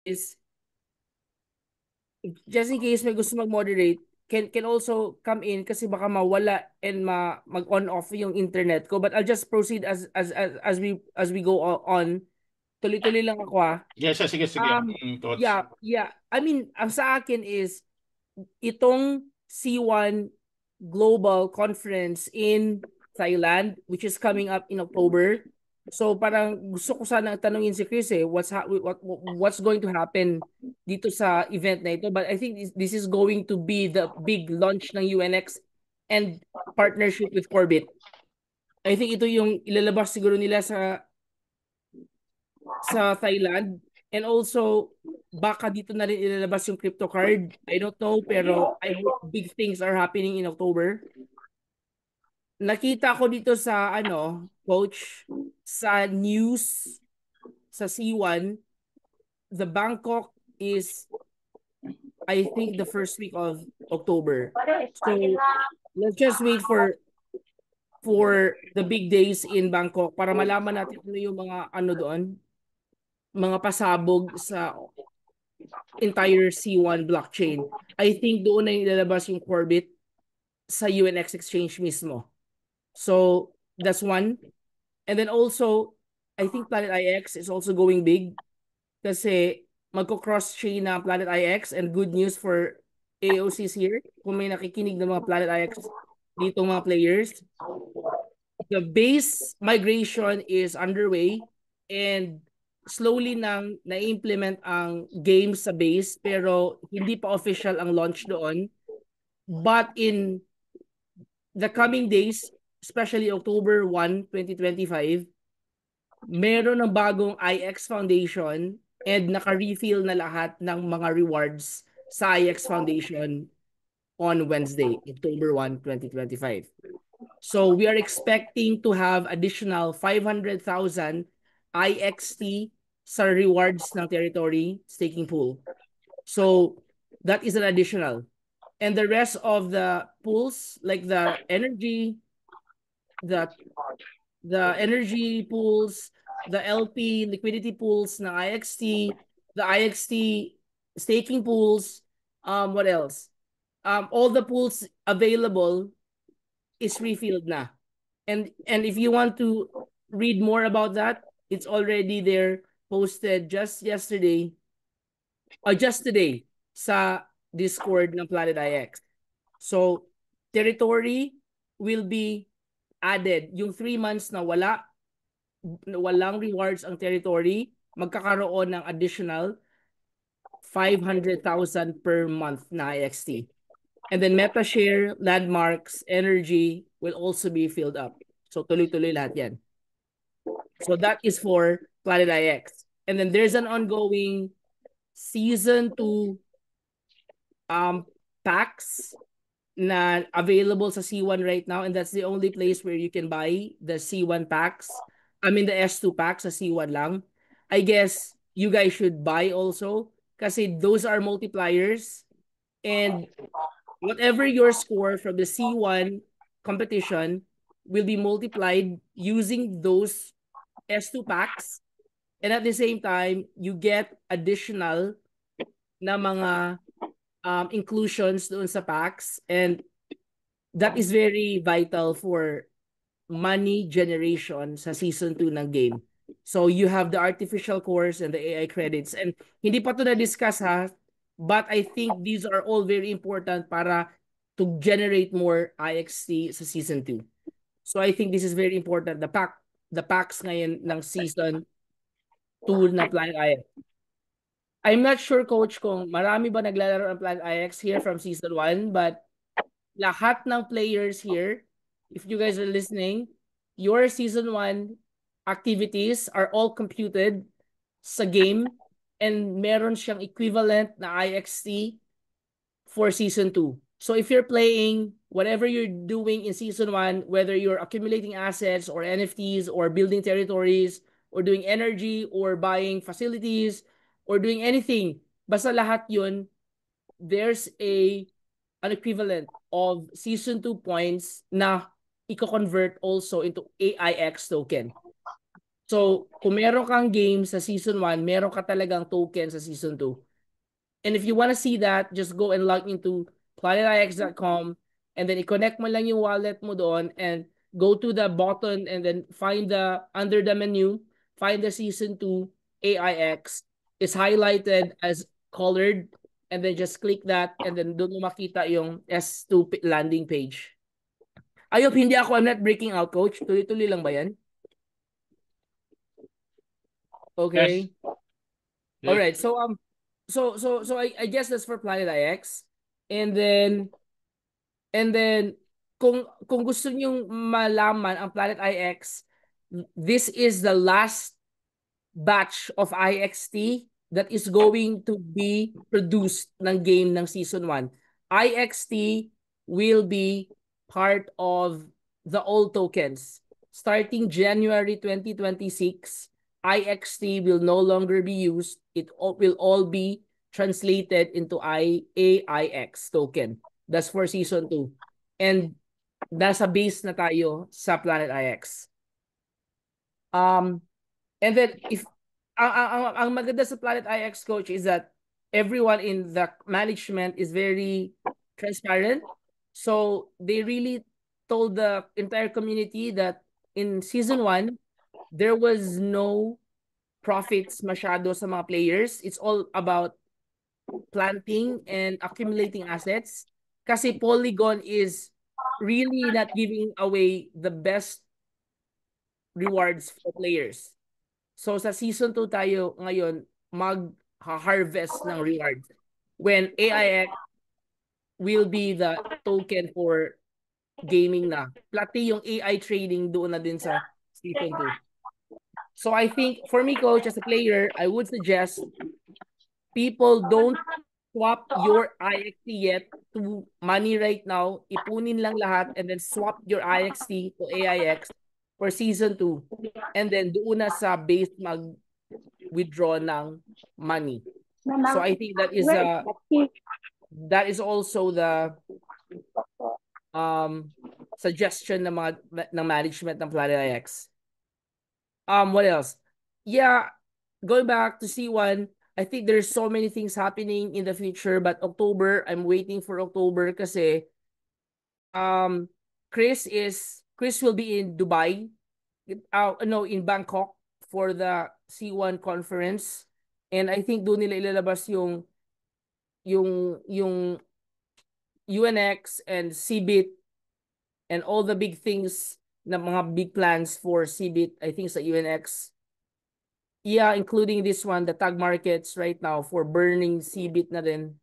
is, just in case may gusto mag-moderate, can also come in kasi baka mawala and mag-on off yung internet ko. But I'll just proceed as we go on. Tuloy-tuloy lang ako Yes, sige, sige. Thoughts. Yeah. I mean, ang sa akin is itong C1 Global Conference in Thailand, which is coming up in October. So parang gusto ko sana tanungin si Chris what's going to happen dito sa event na ito. But I think this is going to be the big launch ng UNX and partnership with Corbett. I think ito yung ilalabas siguro nila sa Thailand. And also, baka dito na rin ilalabas yung crypto card. I don't know, pero I hope big things are happening in October. Nakita ko dito sa coach, sa news, sa C1, the Bangkok is, I think, the first week of October. So, let's just wait for the big days in Bangkok para malaman natin ano yung mga doon, mga pasabog sa entire C1 blockchain. I think doon na ilalabas yung Corbit sa UNX exchange mismo. So, that's one. And then also, I think Planet IX is also going big kasi magko-cross-chain na Planet IX, and good news for AOCs here. Kung may nakikinig ng mga Planet IX dito mga players, the base migration is underway and slowly nang na-implement ang games sa base pero hindi pa official ang launch doon. But in the coming days, especially October 1, 2025, meron ng bagong IX Foundation and naka-refill na lahat ng mga rewards sa IX Foundation on Wednesday, October 1, 2025. So we are expecting to have additional 500,000 IXT sa rewards ng territory staking pool. So that is an additional. And the rest of the pools, like the energy pools, the LP liquidity pools na IXT, the IXT staking pools, what else? All the pools available is refilled na. And if you want to read more about that, it's already there, posted just yesterday or just today sa Discord ng Planet IX. So, territory will be added. Yung 3 months na walang rewards ang territory, magkakaroon ng additional 500,000 per month na IXT. And then MetaShare, Landmarks, Energy will also be filled up. So tuloy-tuloy lahat yan. So that is for Planet IX. And then there's an ongoing Season 2 packs na available sa C1 right now, and that's the only place where you can buy the C1 packs. I mean the S2 packs sa C1 lang. I guess you guys should buy also kasi those are multipliers, and whatever your score from the C1 competition will be multiplied using those S2 packs, and at the same time you get additional na mga inclusions doon sa packs, and that is very vital for money generation sa season 2 ng game. So you have the artificial cores and the AI credits, and hindi pa to na-discuss but I think these are all very important para to generate more IXT sa season 2. So I think this is very important, the packs ngayon ng season 2 na Planet IX. I'm not sure, Coach, kung marami ba naglalaro ng Planet IX here from Season 1, but lahat ng players here, if you guys are listening, your Season 1 activities are all computed sa game, and meron siyang equivalent na IXT for Season 2. So if you're playing, whatever you're doing in Season 1, whether you're accumulating assets or NFTs or building territories or doing energy or buying facilities, or doing anything, basta lahat yun, there's an equivalent of Season 2 points na i-convert also into AIX token. So, kung meron kang game sa Season 1, meron ka talagang token sa Season 2. And if you want to see that, just go and log into planetix.com and then i-connect mo lang yung wallet mo doon and go to the button and then find under the menu, find the Season 2 AIX. It's highlighted as colored and then just click that and then doon mo makita yung S2 landing page. Ayop, hindi ako, I'm not breaking out, coach. Tuloy-tuloy lang ba yan? Okay. Yes. All Yes. right. So I guess that's for Planet IX. And then kung gusto niyo malaman ang Planet IX, this is the last batch of IXT that is going to be produced ng game ng Season 1. IXT will be part of the old tokens. Starting January 2026, IXT will no longer be used. It will all be translated into AIX token. That's for Season 2. And nasa base na tayo sa Planet IX. And then if ang maganda sa Planet IX, coach, is that everyone in the management is very transparent. So they really told the entire community that in Season 1, there was no profits masyado sa mga players. It's all about planting and accumulating assets. Kasi Polygon is really not giving away the best rewards for players. So sa season 2 tayo ngayon mag-harvest ng rewards when AIX will be the token for gaming na. Plati yung AI trading doon na din sa season 2. So I think for me, coach, as a player, I would suggest people don't swap your IXT yet to money right now. Ipunin lang lahat and then swap your IXT to AIX for season 2. And then doon na sa base withdraw ng money. So I think that is also the suggestion ng management ng Planet IX. What else? Yeah, going back to C1, I think there's so many things happening in the future, but October, I'm waiting for October kasi Chris will be in Dubai, no, in Bangkok for the C1 conference. And I think doon nila ilalabas yung UNX and CBIT and all the big things na mga big plans for CBIT, I think sa UNX. Yeah, including this one, the tag markets right now for burning CBIT na din.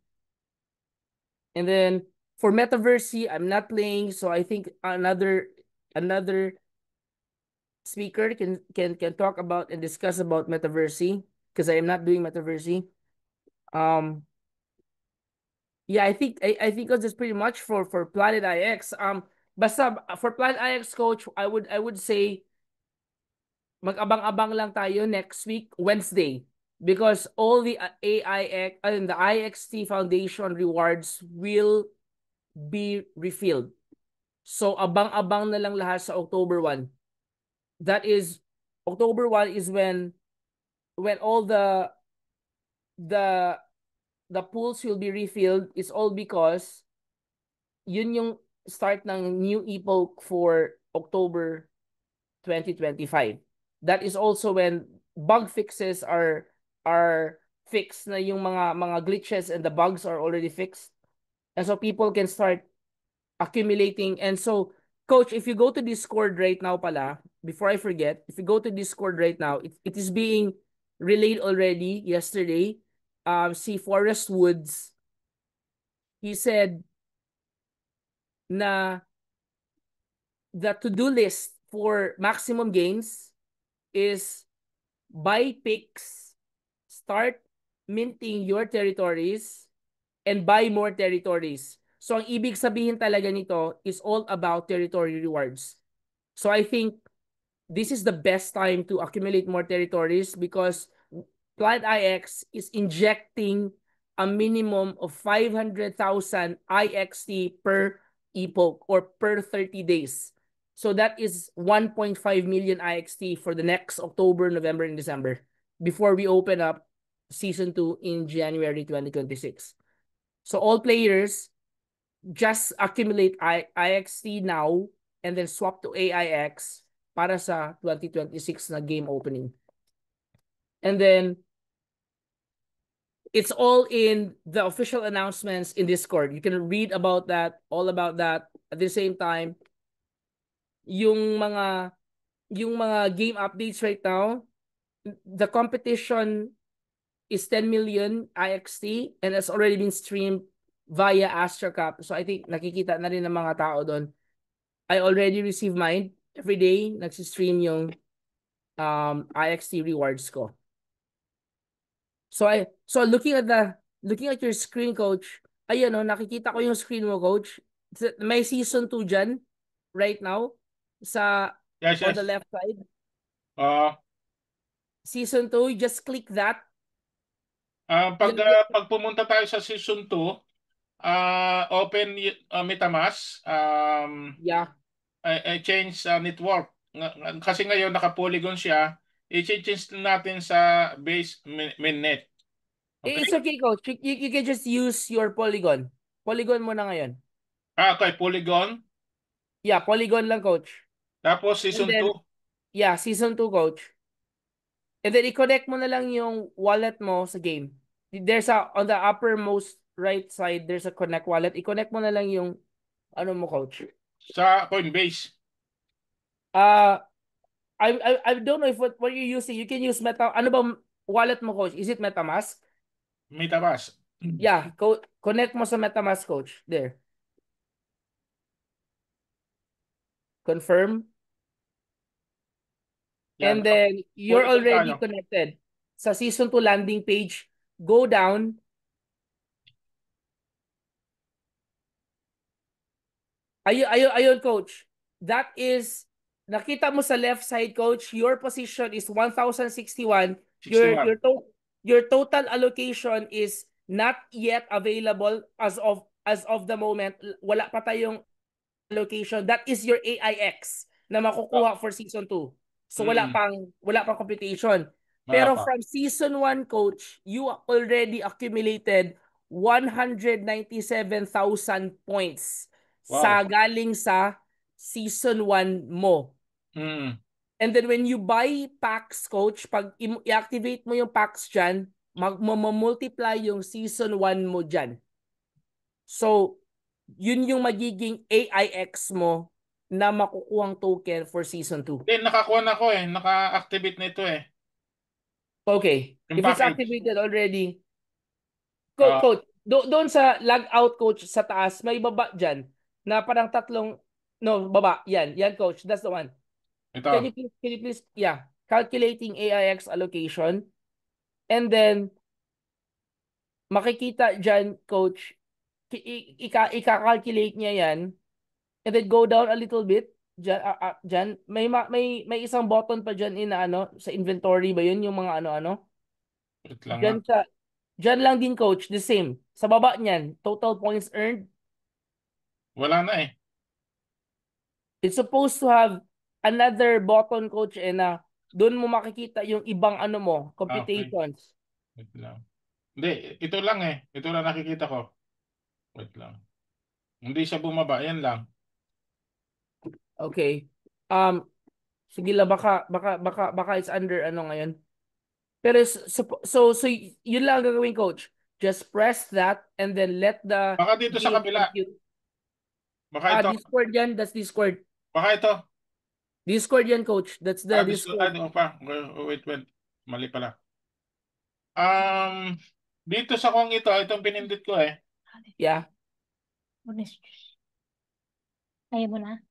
And then for Metaverse, I'm not playing, so I think another speaker can talk about and discuss about Metaverse because I am not doing Metaverse. Yeah, I think that's pretty much for Planet IX. Basta for Planet IX, coach, I would say mag-abang-abang lang tayo next week, Wednesday, because all the AIX and the IXT Foundation rewards will be refilled. So abang-abang na lang lahat sa October 1. That is October 1 is when all the pools will be refilled. It's all because yun yung start ng new epoch for October 2025. That is also when bug fixes are fixed na yung mga glitches and the bugs are already fixed. And so people can start accumulating. And so, coach, if you go to Discord right now pala, before I forget, if you go to Discord right now, it is being relayed already yesterday. Si Forest Woods, he said na the to-do list for maximum gains is buy picks, start minting your territories, and buy more territories. So ang ibig sabihin talaga nito is all about territory rewards. So I think this is the best time to accumulate more territories because Planet IX is injecting a minimum of 500,000 IXT per epoch or per 30 days. So that is 1.5 million IXT for the next October, November, and December before we open up Season 2 in January 2026. So all players just accumulate IXT now and then swap to AIX para sa 2026 na game opening. And then it's all in the official announcements in Discord. You can read about that, all about that. At the same time, yung mga game updates right now, the competition is 10 million IXT and it's already been streamed via Astra Cup. So I think nakikita na rin ng mga tao doon. I already receive mine every day. Nagsi-stream yung IXT rewards ko. So looking at your screen, coach. Ayun, nakikita ko yung screen mo, coach. May season 2 dyan right now sa on the left side. Season 2, just click that. Pag pumunta tayo sa season 2, open MetaMask. Yeah. I change network. Kasi ngayon naka-polygon siya. I-change natin sa base mainnet. Okay? It's okay, coach. You can just use your Polygon. Polygon mo na ngayon. Okay, Polygon. Yeah, Polygon lang, coach. Tapos season 2. Yeah, season 2, coach. And then i-connect mo na lang yung wallet mo sa game. There's on the uppermost right side, there's a connect wallet. I-connect mo na lang yung ano mo, coach. Sa Coinbase. I don't know if what you're using. You can use ano ba wallet mo, coach? Is it MetaMask? MetaMask. Yeah, connect mo sa MetaMask, coach. There. Confirm. Yan. And then you're already connected. Sa season 2 landing page, go down. Ayun, coach. That is, nakita mo sa left side, coach, your position is 1,061. Your total allocation is not yet available as of the moment. Wala pa tayong allocation. That is your AIX na makukuha for season 2. So wala pang computation. Pero from season 1, coach, you already accumulated 197,000 points. Wow. Sa galing sa season 1 mo. And then when you buy packs, coach, pag i-activate mo yung packs dyan, mag-multiply yung season 1 mo dyan. So, yun yung magiging AIX mo na makukuhang token for season 2. Nakakuha na ko eh. Naka-activate na ito eh. Okay. If it's activated already, coach, doon sa log out, coach, sa taas, may baba dyan na parang baba. Yan, coach. That's the one. Ito. Can you please, calculating AIX allocation. And then, makikita dyan, coach, ika-calculate niya yan. And then go down a little bit. Dyan. May isang button pa dyan sa inventory ba yun? Yung mga ano-ano? Dyan lang din, coach. The same. Sa baba niyan, total points earned. Wala na eh. It's supposed to have another button, coach, na doon mo makikita yung ibang computations. Okay. Wait lang. Hindi, ito lang eh. Ito lang nakikita ko. Wait lang. Hindi siya bumaba. Yan lang. Okay. Sige lang, baka it's under ngayon. Pero so yun lang gagawin, coach. Just press that and then let the baka dito sa kabila. Baka ito. Discord yan. That's Discord. Baka ito. Discord yan, coach. That's the Discord. Wait. Mali pala. Dito sa kong itong pinindot ko eh. Yeah. Ayaw mo na?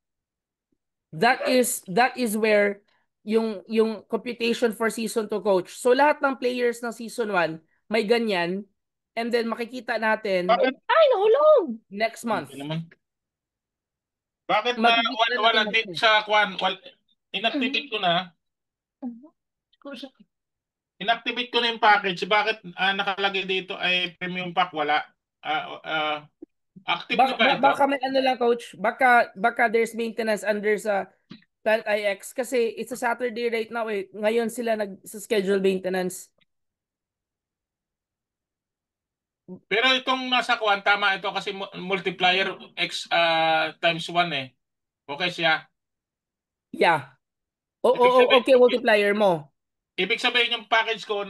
That is where yung computation for season 2, coach. So lahat ng players ng season 1 may ganyan, and then makikita natin nahulog next month. Bakit wala din sa kwan? Inactivate ko na. Inactivate ko na yung package. Bakit nakalagay dito ay premium pack? Wala. Active na ba ito? Baka may lang, coach. Baka there's maintenance under sa Planet IX kasi it's a Saturday right now eh. Ngayon sila sa schedule maintenance. Pero itong nasa kuwan, tama ito kasi multiplier x times 1 eh. Okay siya. Yeah. Ibig sabihin, Okay, multiplier mo. ibig sabihin yung package ko,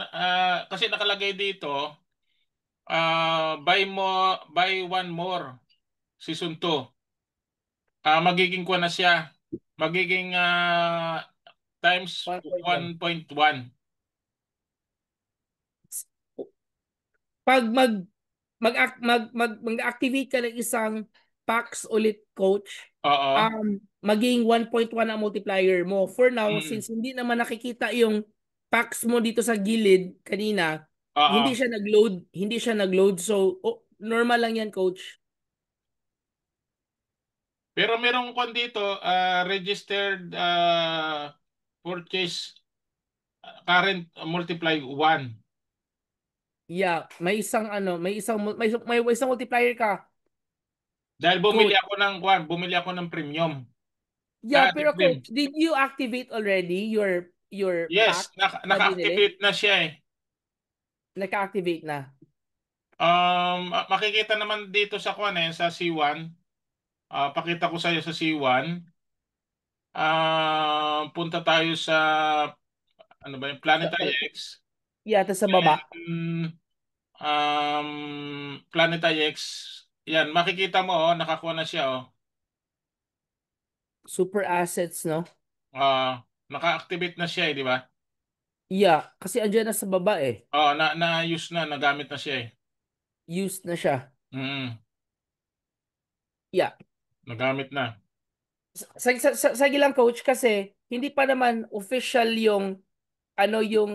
kasi nakalagay dito, buy one more, season 2. Magiging kuwan na siya. Magiging times 1.1. 1.1. Pag mag-activate ka ng isang packs ulit, coach, Oo. maging 1.1 ang multiplier mo. For now, Mm. since hindi naman nakikita yung packs mo dito sa gilid kanina, Oo. hindi siya nag-load. So, normal lang yan, coach. Pero merong kon dito, registered purchase current multiply 1. Yeah, may isang multiplier ka, Dahil bumili coach. ako ng premium. Yeah, pero Supreme. coach, did you activate already your Yes, pack na binili? naka-activate na siya eh. Naka-activate na. Makikita naman dito sa sa C1. Pakita ko sa iyo sa C1. Punta tayo sa ano ba yung Planet IX. Yeah, tas sa baba. Then, Planet IX. Yan, makikita mo nakakuha na siya Super assets, no? Naka-activate na siya di ba? Yeah, kasi andyan na sa baba eh. Na-use na, nagamit na siya eh. Used na siya. Mm, Yeah. nagamit na. Sige lang, coach, kasi hindi pa naman official yung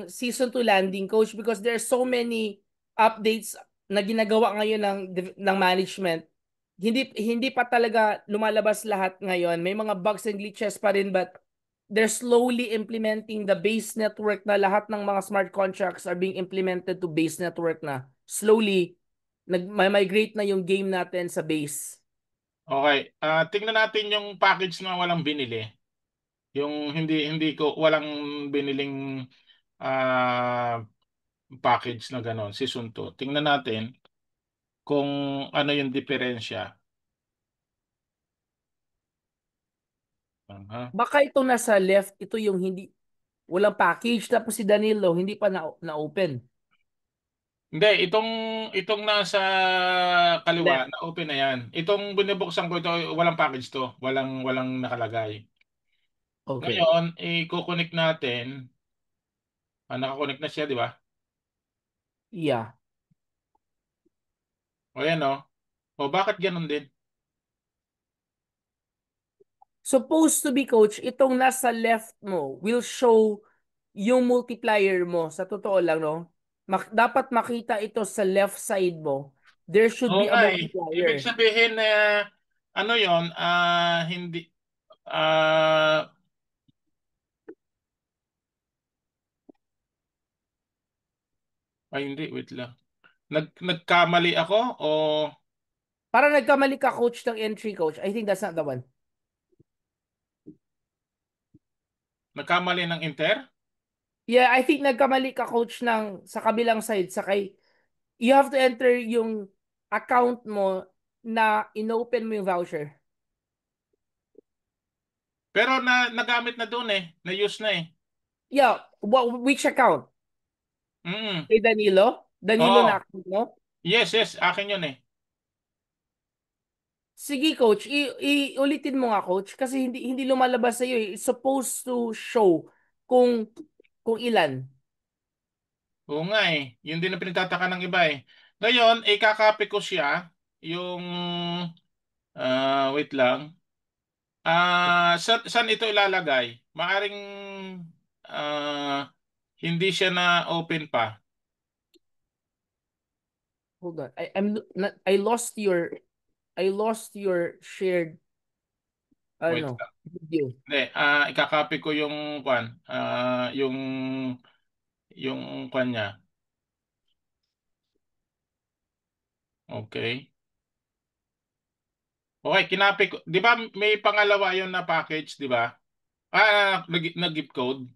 season 2 landing, coach, because there are so many updates na ginagawa ngayon ng management. Hindi pa talaga lumalabas lahat ngayon. May mga bugs and glitches pa rin, but they're slowly implementing the base network na lahat ng mga smart contracts are being implemented to base network na. Slowly, nag-migrate na yung game natin sa base. Okay, tingnan natin yung package na walang binili. Yung hindi ko walang biniling ah, package na ganon, season 2. Tingnan natin kung ano yung diferensya. Aha. Baka ito nasa left, ito yung walang package, tapos si Danilo hindi pa na-open. Hindi, itong nasa kaliwa, Left. na open na yan. Itong binubuksan ko ito, walang package to, walang nakalagay. Okay. Ngayon, i-connect natin. Nakakonect na siya, di ba? Yeah. O yan o. O bakit ganun din? Supposed to be, coach, itong nasa left mo will show yung multiplier mo. Sa totoo lang, no? Dapat makita ito sa left side mo. There should Oo be a nga eh. Ibig multiplier. sabihin na ano yon, hindi, ah, ay hindi, wait lang. Nagkamali ako o Parang nagkamali ka, coach, ng entry, coach. I think that's not the one. nagkamali ng enter? Yeah, I think nagkamali ka, coach, sa kabilang side. You have to enter yung account mo na inopen mo yung voucher. Pero nagamit na doon eh. Na-use na eh. Yeah, which account? Mm. Kay Danilo? Danilo Oo. na account mo? Yes, yes. Akin yun eh. Sige, coach. Ulitin mo nga, coach, kasi hindi lumalabas sa iyo. It's supposed to show kung ilan. Oo nga eh. Yun din ang pinagtataka ng iba eh. Ngayon, kakopy ko siya. Yung, wait lang. Saan ito ilalagay? Maaring ah, hindi siya na open pa. Hold on. I'm not, I lost your shared Wait ano lang. video. Hindi, ikakopy ko yung kwan, yung kwan niya. Okay. Okay, kinopy ko. 'Di ba may pangalawa yon na package, 'di ba? Nag-gift code.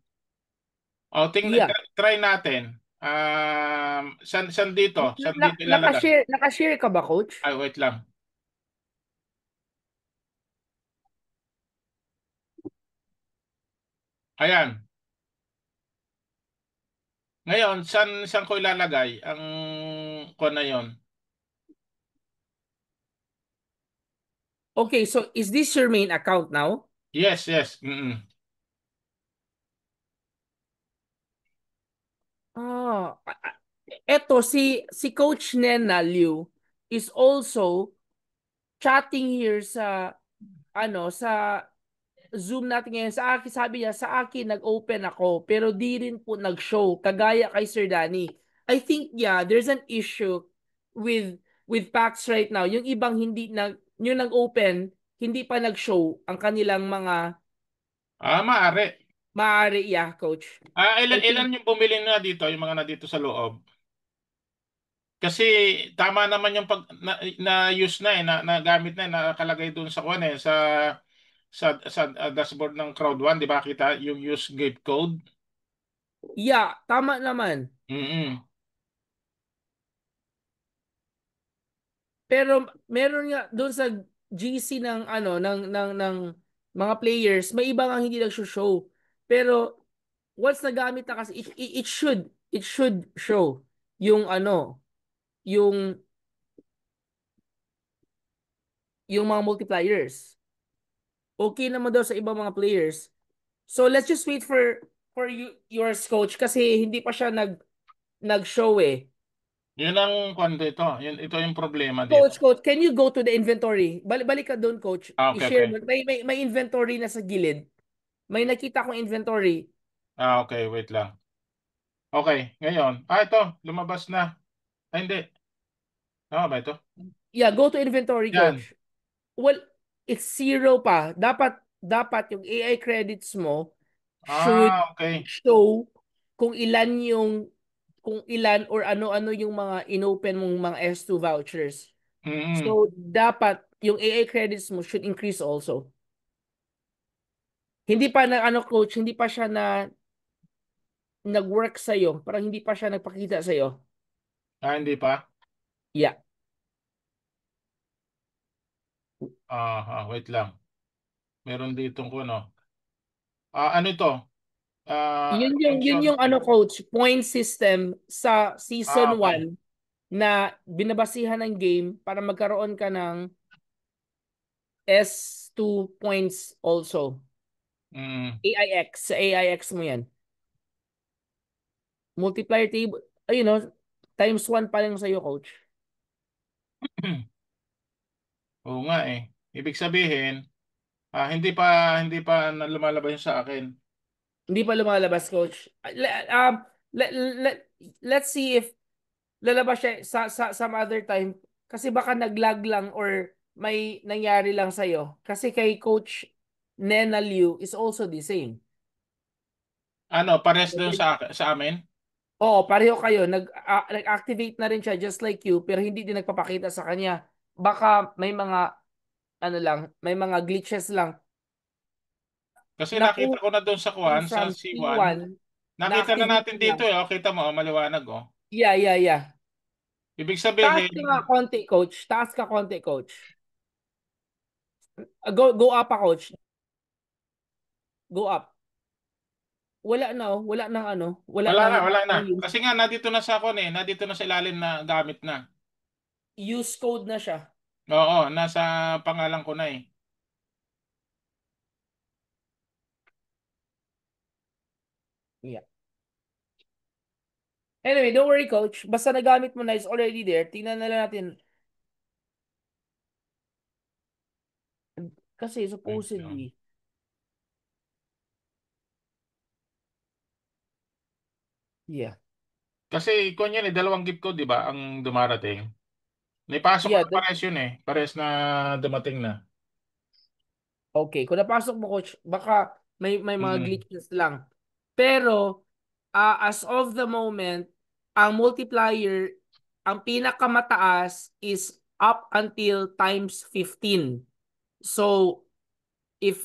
O, Yeah. try natin. San dito? San dito ilalagay? Nakashare ka ba, coach? Ay, wait lang. Ayan. Ngayon, san ko ilalagay ang ko na yon? Okay, so is this your main account now? Yes, yes. Mm-mm. Ah, eto si Coach Nena Liu is also chatting here sa sa Zoom natin ngayon. Sa akin, sabi niya, sa akin nag-open ako pero di rin po nag-show kagaya kay Sir Danny. I think yeah, there's an issue with PAX right now. Yung ibang yung nag-open, hindi pa nag-show ang kanilang mga Maaari. maaari, yeah, coach. I think Ilan yung bumili na dito, yung mga na dito sa loob? Kasi tama naman yung na-use na nagamit na, nakalagay doon sa kuwan sa dashboard ng Crowd1, di ba kita yung use gate code? yeah, tama naman. Mm. Pero meron nga doon sa GC ng ng mga players, may iba nga hindi nag-show. Pero once nagamit na kasi it should show yung yung yung mga multipliers. Okay naman daw sa ibang mga players. So let's just wait for yours, coach, kasi hindi pa siya nag-show eh. Yun ang kwento ito. Ito yung problema dito. Coach, can you go to the inventory? Balik ka doon, coach. Okay, I-share okay. mo. May inventory na sa gilid. May nakita kong inventory. Okay, wait lang. Okay, ngayon. Ito, lumabas na. Hindi. Tama ba ito? Yeah, go to inventory, Yan. coach. Well, it's zero pa. Dapat yung AI credits mo should Okay. show kung ilan or ano-ano yung mga inopen mong mga S2 vouchers. Mm-mm. So, dapat yung AI credits mo should increase also. Hindi pa na coach, hindi pa siya nag-work sa iyo, parang hindi pa siya nagpakita sa iyo. Hindi pa? Yeah. Wait lang. Meron dito ko, no? Ano ito? Yun Attention. yung coach, point system sa season Okay. 1 na binabasihan ng game para magkaroon ka ng S2 points also. Mm. Sa AIX mo yan. Multiplier table, times 1 pa lang sa'yo, coach. Oo nga eh. Ibig sabihin, hindi pa lumalabas yun sa akin. Hindi pa lumalabas, coach. Let, let, let's see if lalabas siya sa some other time. Kasi baka naglag lang or may nangyari lang sa'yo. Kasi kay Coach Nena Liu is also the same. Pares doon sa amin? Oo, pareho kayo. Nag-activate na rin siya just like you, pero hindi din nagpapakita sa kanya. Baka may mga, may mga glitches lang. Kasi nakita Nakuha ko na doon sa kuwan, sa from C1. C1, Nakita na na-activate natin dito lang. eh. Kita mo, maliwanag oh. Yeah. Ibig Taas sabihin, ka nga konti, coach. Taas ka konti, coach. Go up pa, coach. Go up. Wala na, wala wala na na, yung wala na. parang Kasi nga, nandito na sa kuwan eh. Nandito na sa ilalim na gamit na. use code na siya. Oo, nasa pangalan ko na eh. Yeah. Anyway, don't worry, coach. Basta nagamit mo na, is already there. Tingnan na lang natin. Kasi Wait lang. supposedly, yeah. Kasi kung yan eh, dalawang gift ko, di ba, ang dumarating. Naipasok ko Yeah, na pares yun eh. Pares na dumating na. okay. Kung napasok mo, coach, baka may mga Mm. glitches lang. Pero, as of the moment, ang multiplier, ang pinakamataas is up until times 15. So, if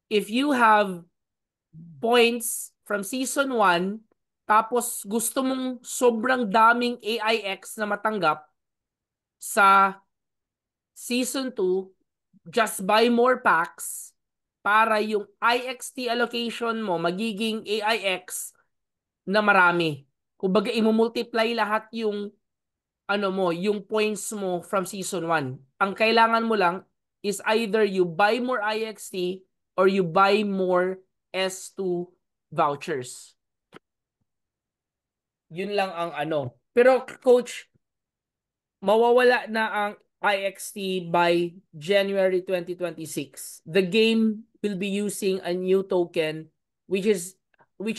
if you have points from season 1, tapos gusto mong sobrang daming AIX na matanggap sa season 2, just buy more packs para yung IXT allocation mo magiging AIX na marami. Kumbaga, i-multiply lahat yung yung points mo from season 1. Ang kailangan mo lang is either you buy more IXT or you buy more S2 vouchers. Yun lang ang Pero coach, mawawala na ang IXT by January 2026. The game will be using a new token which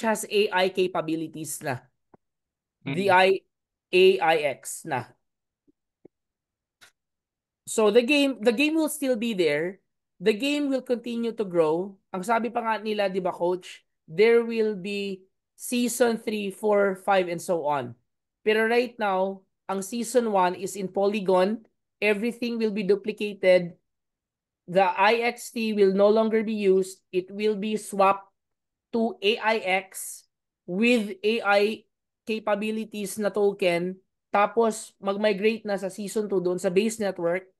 has AI capabilities na. The AIX na. So the game will still be there. The game will continue to grow. Ang sabi pa nga nila, 'di ba coach, there will be season 3, 4, 5 and so on. Pero right now, ang season 1 is in Polygon. Everything will be duplicated. The IXT will no longer be used. It will be swapped to AIX with AI capabilities na token. Tapos mag-migrate na sa season 2 doon sa base network,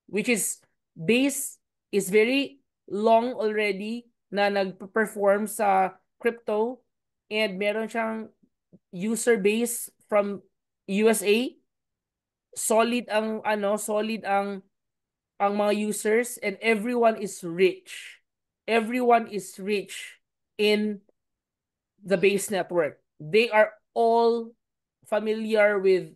which is base is very long already na nag-perform sa crypto, and meron siyang user base from USA. Solid ang mga users, and everyone is rich. Everyone is rich in the base network. They are all familiar with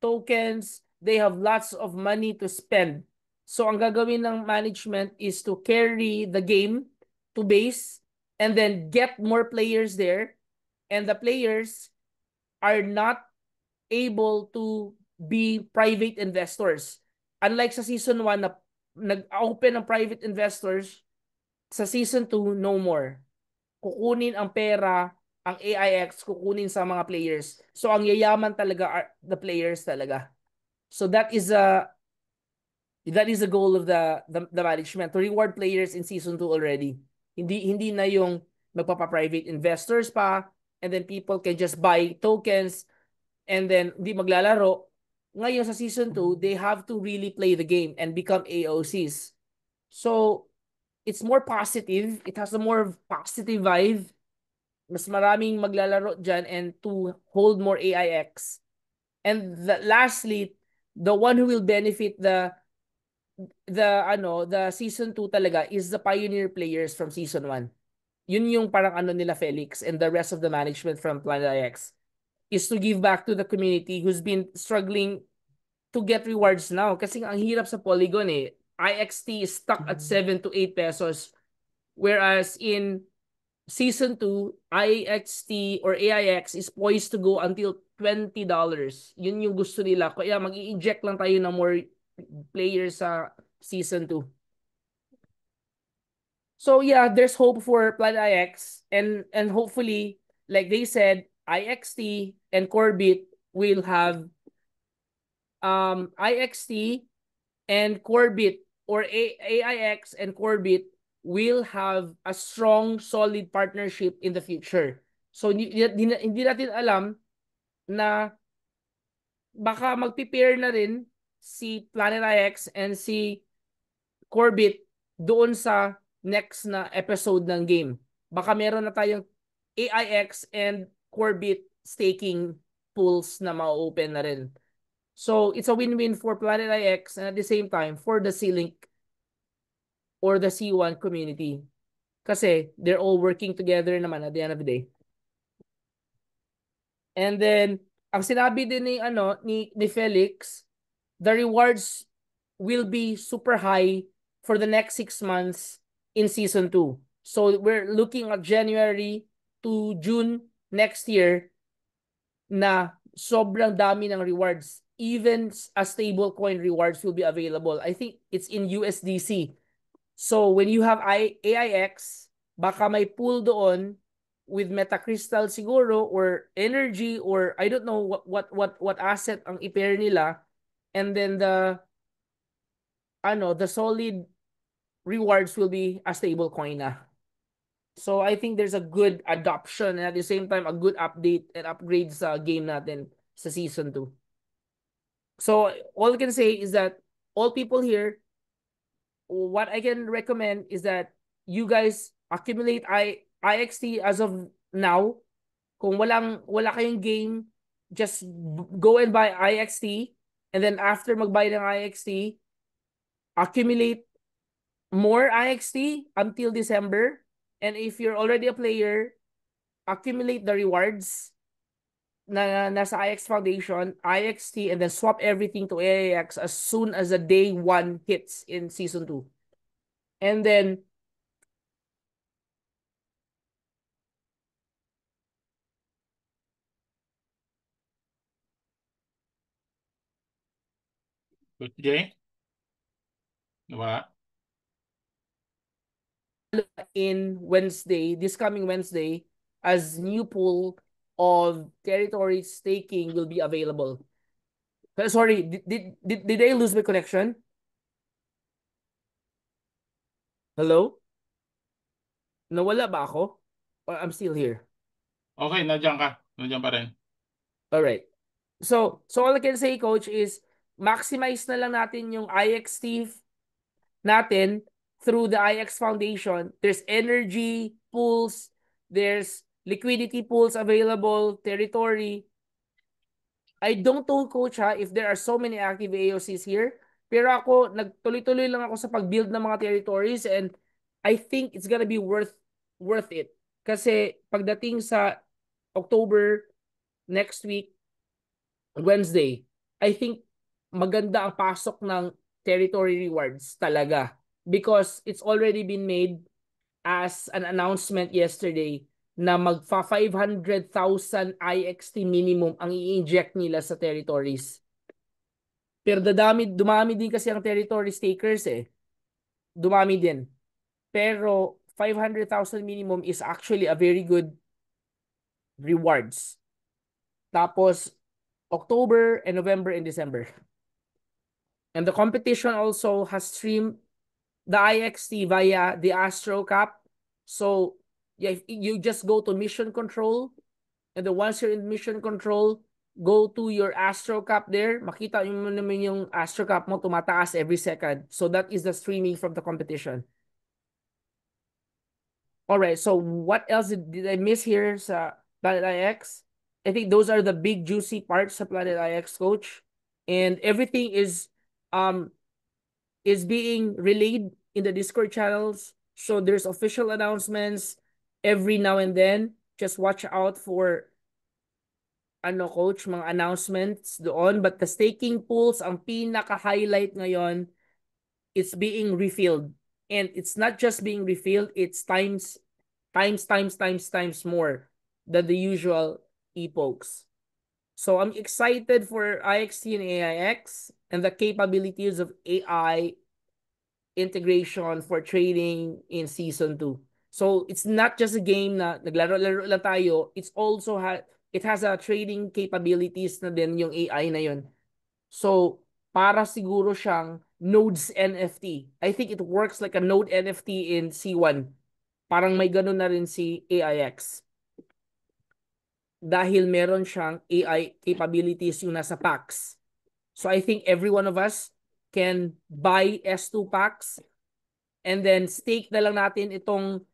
tokens. They have lots of money to spend. So ang gagawin ng management is to carry the game to base and then get more players there. And the players are not able to be private investors. Unlike sa season 1 na nag-open ng private investors, sa season 2, no more. Kukunin ang pera, ang AIX, kukunin sa mga players. So ang yayaman talaga are the players talaga. So that is the goal of the management, to reward players in season 2 already. Hindi na yung magpapa-private investors pa, and then people can just buy tokens and then hindi maglalaro. Ngayon sa season 2, they have to really play the game and become AOCs. So it's more positive. It has a more positive vibe. Mas maraming maglalaro dyan and to hold more AIX. And lastly, the one who will benefit the season 2 talaga is the pioneer players from season 1. Yun yung parang nila Felix and the rest of the management from Planet IX, is to give back to the community who's been struggling to get rewards now. Kasi ang hirap sa Polygon eh. IXT is stuck at 7 to 8 pesos. Whereas in season 2, IXT or AIX is poised to go until $20. Yun yung gusto nila. Kaya mag-i-inject lang tayo ng more players sa season 2. So yeah, there's hope for Planet IX, and hopefully, like they said, IXT and Corebit will have IXT and Corebit, or AIX and Corebit will have a strong, solid partnership in the future. So hindi natin alam na baka mag-prepare na rin si Planet IX and si Corebit doon sa next na episode ng game. Baka meron na tayong AIX and Corebit staking pools na ma-open na rin. So it's a win-win for Planet IX and at the same time for the C-Link or the C1 community. Kasi they're all working together naman at the end of the day. And then, ang sinabi din ni Felix, the rewards will be super high for the next 6 months in season 2. So we're looking at January to June next year na sobrang dami ng rewards. Even a stable coin rewards will be available. I think it's in USDC. So when you have AIX, baka may pool doon with Metacrystal siguro or Energy, or I don't know what asset ang i-pair nila, and then the solid rewards will be a stable coin na. So I think there's a good adoption and at the same time a good update and upgrade sa game natin sa season 2. So all I can say is that all people here, what I can recommend is that you guys accumulate IXT as of now. Kung wala kayong game, just go and buy IXT, and then after magbuy ng IXT, accumulate more IXT until December. And if you're already a player, accumulate the rewards na nasa IX Foundation, IXT, and then swap everything to AIX as soon as the day 1 hits in season 2. And then Coach Jay? Diba? in Wednesday, this coming Wednesday, as new pool of territory staking will be available. Sorry, did I lose my connection? Hello? Nawala ba ako? Or I'm still here? Okay, nandiyan ka. Nandiyan pa rin. All right. So all I can say, Coach, is maximize na lang natin yung IXT natin through the IX Foundation. There's energy pools, there's liquidity pools available, territory. I don't know, Coach, if there are so many active AOCs here. Pero ako, nagtuloy-tuloy lang ako sa pag-build ng mga territories and I think it's gonna be worth it. Kasi pagdating sa October next week, Wednesday, I think maganda ang pasok ng territory rewards talaga. Because it's already been made as an announcement yesterday na magfa 500,000 IXT minimum ang i-inject nila sa territories. Pero dumami din kasi ang territory stakers eh. Dumami din. Pero 500,000 minimum is actually a very good rewards. Tapos October and November and December. And the competition also has streamed the IXT via the Astro Cup. So yeah, you just go to mission control, and then once you're in mission control, go to your Astro Cup there. Makita mo naman yung Astro Cup mo tumataas every second. So that is the streaming from the competition. All right, so what else did I miss here sa Planet IX? I think those are the big juicy parts sa Planet IX, Coach. And everything is being relayed in the Discord channels. So there's official announcements every now and then. Just watch out for Coach, mga announcements doon. But the staking pools, ang pinaka-highlight ngayon, it's being refilled. And it's not just being refilled, it's times more than the usual epochs. So I'm excited for IXT and AIX and the capabilities of AI integration for trading in season 2. So it's not just a game na naglaro-laro lang tayo, it has a trading capabilities na din yung AI na yun. So para siguro siyang nodes NFT. I think it works like a node NFT in C1. Parang may ganun na rin si AIX. Dahil meron siyang AI capabilities yung nasa packs. So I think every one of us can buy S2 packs and then stake na lang natin itong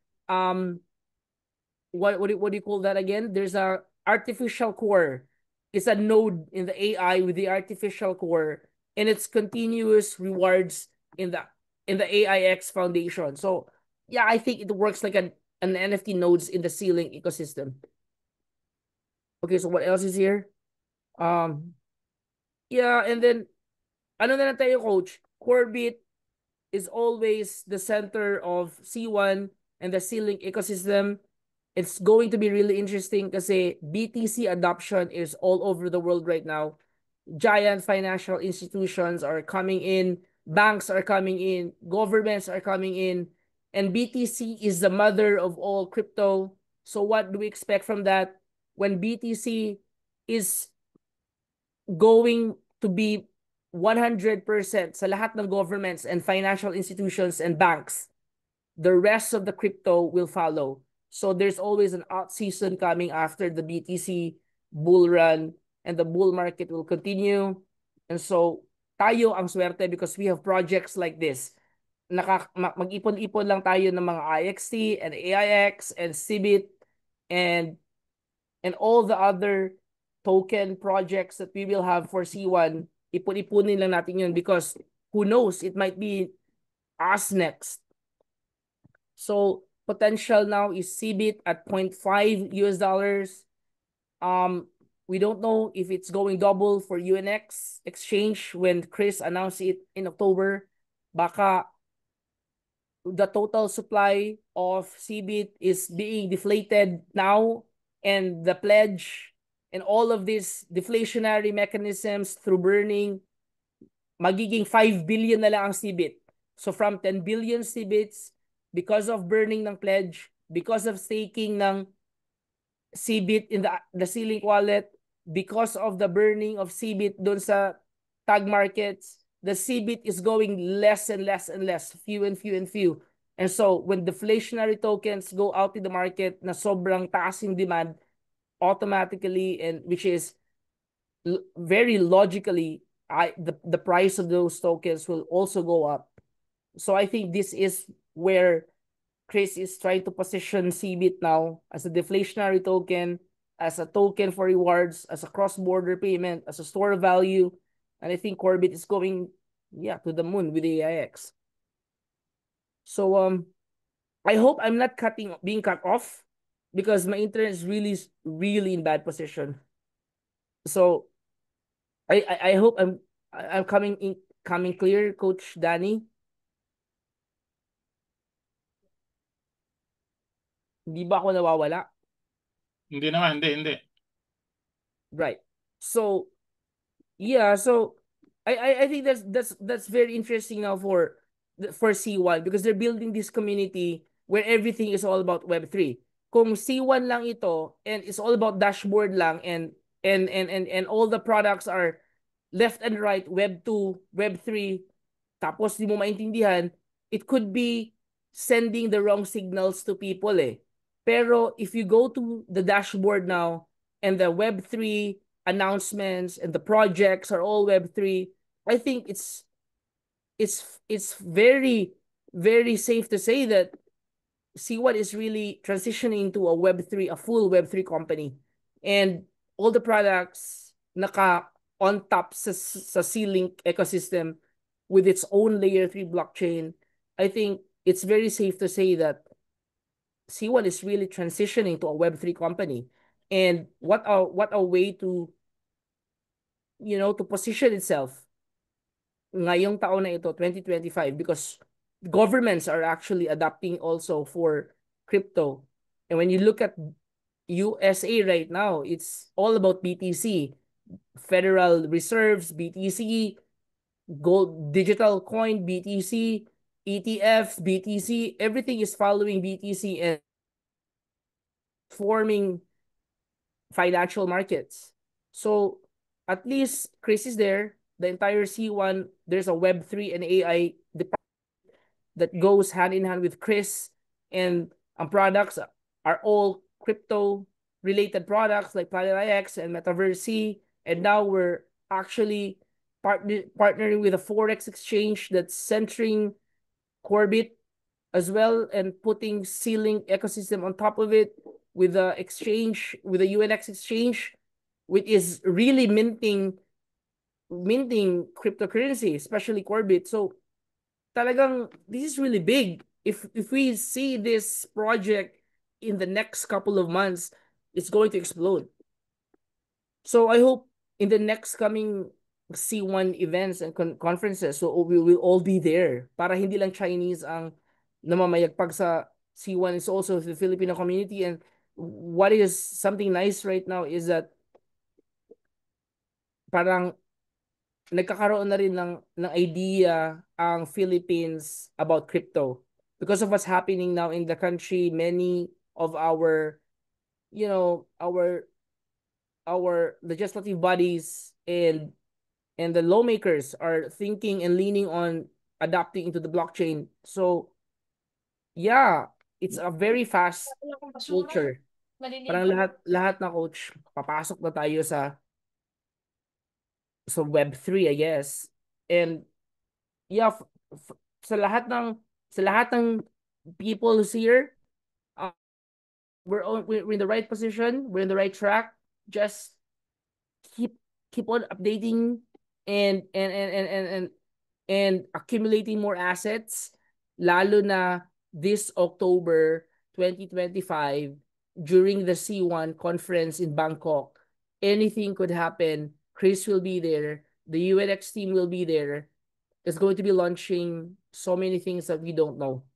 what do you call that again? There's a artificial core. It's a node in the AI with the artificial core, and it's continuous rewards in the AIX Foundation. So yeah, I think it works like an NFT nodes in the ceiling ecosystem. Okay, so what else is here? Yeah, and then ano na lang tayo, Coach? Corebit is always the center of C1 and the ceiling ecosystem. It's going to be really interesting kasi BTC adoption is all over the world right now. Giant financial institutions are coming in, banks are coming in, governments are coming in, and BTC is the mother of all crypto. So what do we expect from that? When BTC is going to be 100% sa lahat ng governments and financial institutions and banks, the rest of the crypto will follow. So there's always an out season coming after the BTC bull run, and the bull market will continue. And so tayo ang swerte because we have projects like this. Mag-ipon-ipon lang tayo ng mga IXT and AIX and CBIT and all the other token projects that we will have for C1. Ipon-ipunin lang natin yun because who knows, it might be us next. So potential now is CBIT at 0.5 US dollars. We don't know if it's going double for UNX exchange when Chris announced it in October. Baka the total supply of CBIT is being deflated now, and the pledge and all of these deflationary mechanisms through burning, magiging 5 billion na lang ang CBIT. So from 10 billion CBITs, because of burning ng pledge, because of staking ng CBIT in the Sealink wallet, because of the burning of CBIT dun sa tag markets, the CBIT is going less and less and less, few and few and few. And so when deflationary tokens go out in the market na sobrang taas yung demand, automatically, and which is very logically, the price of those tokens will also go up. So I think this is where Chris is trying to position CBIT now as a deflationary token, as a token for rewards, as a cross-border payment, as a store of value. And I think Corbit is going, to the moon with the AIX. So I hope I'm not being cut off because my internet is really in bad position. So I hope I'm coming clear, Coach Danny. Hindi ba ako nawawala? Hindi naman, hindi. Right. So yeah, so I think that's very interesting now for C1 because they're building this community where everything is all about Web3. Kung C1 lang ito and it's all about dashboard lang and all the products are left and right, Web2, Web3, tapos di mo maintindihan, it could be sending the wrong signals to people eh. Pero if you go to the dashboard now and the Web3 announcements and the projects are all Web3, I think it's very, very safe to say that C1 is really transitioning to a Web3, a full Web3 company. And all the products naka on top sa Sealink ecosystem with its own layer 3 blockchain. I think it's very safe to say that C1 is really transitioning to a Web3 company. And what a way to to position itself ngayong taon na ito, 2025, because governments are actually adapting also for crypto. And when you look at USA right now, it's all about BTC, Federal Reserves, BTC, gold, digital coin, BTC, ETFs, BTC, everything is following BTC and forming financial markets. So at least Chris is there. The entire C1, there's a Web3 and AI department that goes hand in hand with Chris, and products are all crypto related products like Planet IX and Metaverse C. And now we're actually partnering with a Forex exchange that's centering Corbit as well and putting Sealink ecosystem on top of it with the exchange, with the UNX exchange, which is really minting cryptocurrency, especially Corbit. So talagang this is really big. If we see this project in the next couple of months, it's going to explode. So I hope in the next coming C1 events and conferences, so we will all be there para hindi lang Chinese ang namamayagpag sa C1, it's also the Filipino community. And what is something nice right now is that parang nagkakaroon na rin ng idea ang Philippines about crypto because of what's happening now in the country. Many of our our legislative bodies and the lawmakers are thinking and leaning on adapting into the blockchain. So yeah, it's a very fast culture. Parang lahat na coach, papasok na tayo sa Web3, I guess. And yeah, sa lahat ng people who's here, we're in the right position, we're in the right track. Just keep keep on updating and accumulating more assets, lalo na this October 2025 during the C1 conference in Bangkok. Anything could happen. Chris will be there. The UNX team will be there. It's going to be launching so many things that we don't know.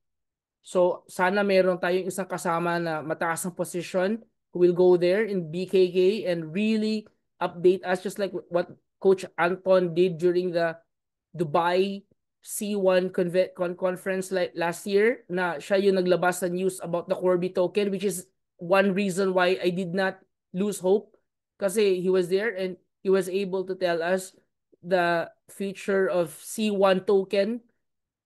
So, sana meron tayong isang kasama na mataas ang position who will go there in BKK and really update us, just like what Coach Anton did during the Dubai C1 conference like last year, na siya yung naglabas ng news about the Corby token, which is one reason why I did not lose hope, kasi he was there and he was able to tell us the future of C1 token.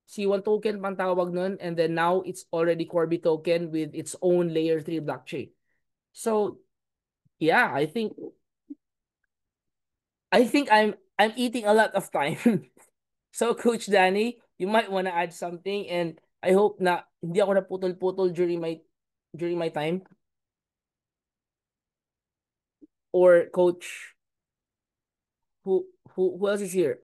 C1 token pang tawag nun, and then now it's already Corby token with its own layer 3 blockchain. So yeah, I think I'm eating a lot of time. So Coach Danny, you might want to add something, and I hope na hindi ako naputol-putol during my time. Or Coach, who else is here?